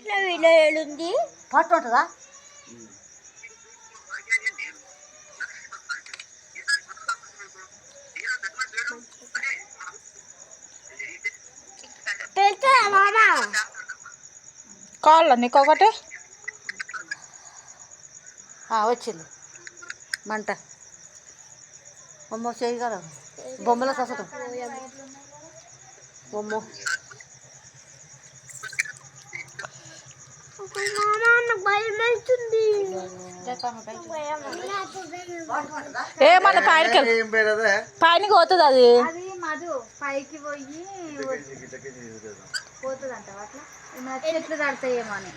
పెట్టిన వీడియో ఏడుంది పట్టు ఉంటుందా? కావాలా నీకు ఒకటి? వచ్చింది మంట. అమ్మో చేయి కదా బొమ్మల కసట బొమ్మ. ఏమన్నా పైనకి పోతుంది అది. మధు పైకి పోయి పోతుంది అంట అట్లా చెట్లు తడతాయేమో అని.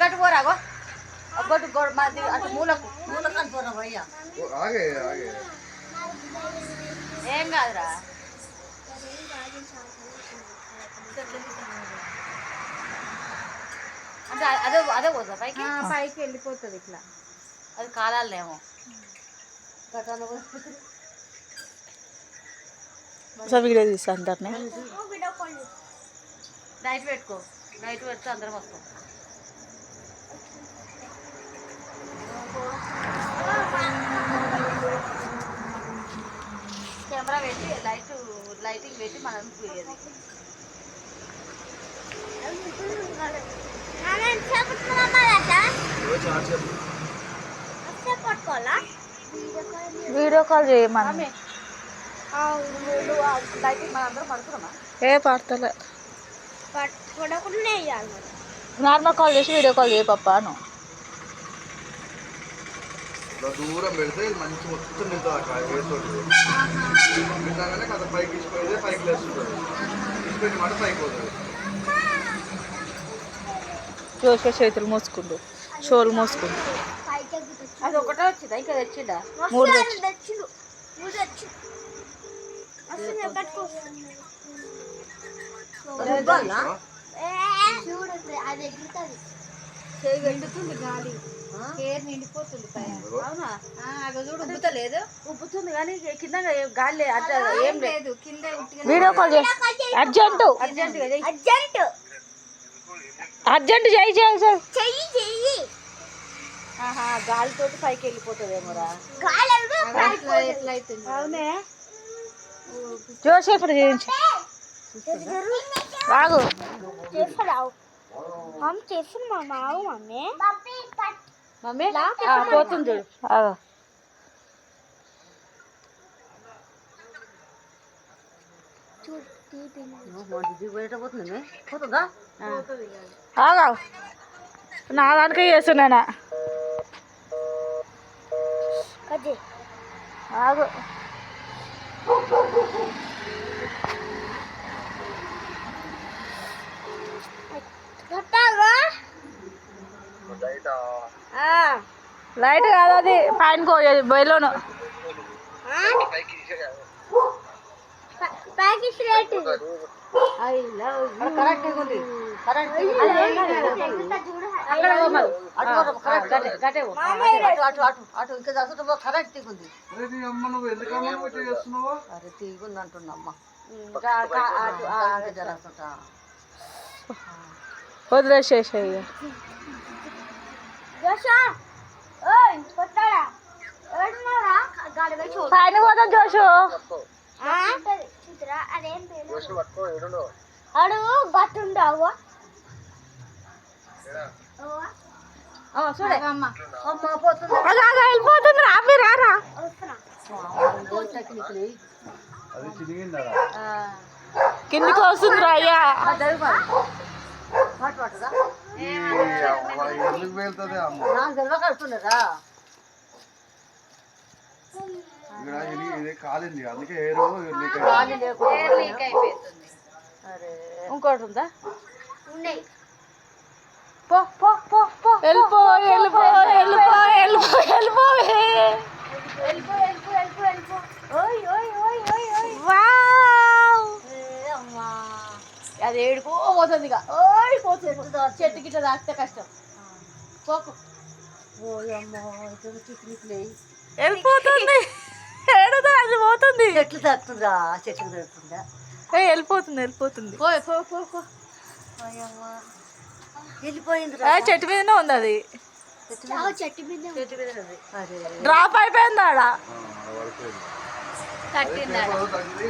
గట్టుకోరాగో అటు మూలకు మూలకు అనుకోరా భయ్యా. ఏం కాదురా. అంటే అదే అదే పోతుందా పైకి? పైకి వెళ్ళిపోతుంది ఇట్లా. అది కాలాలేమో. వీడియో తీసా అందరినీ. లైట్ పెట్టుకో, లైట్ పెడితే అందరం వస్తాం. కెమెరా పెట్టి లైటింగ్ పెట్టి మనం పోయేది. వీడియో కాల్ చేయమని. లైటింగ్ మనం అందరం పడుతున్నామా? ఏ పడతలే. నార్మల్ కాల్ చేసి వీడియో కాల్ చేయ పప్ప అను. దూరం పెడితే మంచి మొత్తం నింటాగానే కదా పైకి ఇచ్చిపోయితే పైకి లేస్తుంటుంది. ఇచ్చిపోయిన మాట పైకి పోతుంది. జోషో చేతులు మోసుకుండు, షోలు మోసుకుండు. అది ఒకటే వచ్చిందా ఇంకా తెచ్చిండా? 3 తెచ్చి. ఎండుతుంది గాలి, హెయిర్ నిండిపోతుంది పైన. అవునా? చూడు ఉబ్బుతలేదు. ఉబ్బుతుంది కానీ కింద గాలి ఏం లేదు. కింద వీడియో కాల్ చేయి. అర్జెంట్ అర్జెంట్ చేయి చేయి. గాలితోటి పైకి వెళ్ళిపోతుందేమోరా. ఎట్లా అవుతుంది? అవునే. జోష్ ఇప్పుడు చేయించు. రాగు మమ్మీ పోతుంది చూడు. పోతుందా? ఆగా నా దానికే చేస్తున్నానా. ఆగు లైట్ కాదు అది పైన పోయేది బయలును. అటు ఇంకా చదువుతా కరెంట్ తీగుంది. అరే తీగుంది అంటున్నామ్మా. వదిలేసేసాయి. పైన పోతాం జోషు. అడు గట్టుండవు వెళ్ళిపోతుంది. రాపి రారా. కిందికి వస్తుంది రా అయ్యా. కడుతున్నారా? ఇది కాలింది అందుకే ఇంకోటి ఉందా? వెళ్ళిపో వెళ్ళిపో వెళ్ళిపో వెళ్ళిపో వెళ్ళిపోవే. అది ఏడుకో పోతుంది. ఇక పోతుంది. చెట్టు గిట్ట తాకితే కష్టం. పోకు. వెళ్ళిపోతుంది. ఏడుదా అది పోతుంది. చెట్లు తాకుతుందా? చెట్లు తాకుతుందా? వెళ్ళిపోతుంది వెళ్ళిపోతుంది. పో పో పో పో. వెళ్ళిపోయింది చెట్టు మీదనే ఉంది అది. చెట్టు మీద డ్రాప్ అయిపోయింది ఆడ. పడిపోయింది. కట్టిందా పేపర్ తగిలి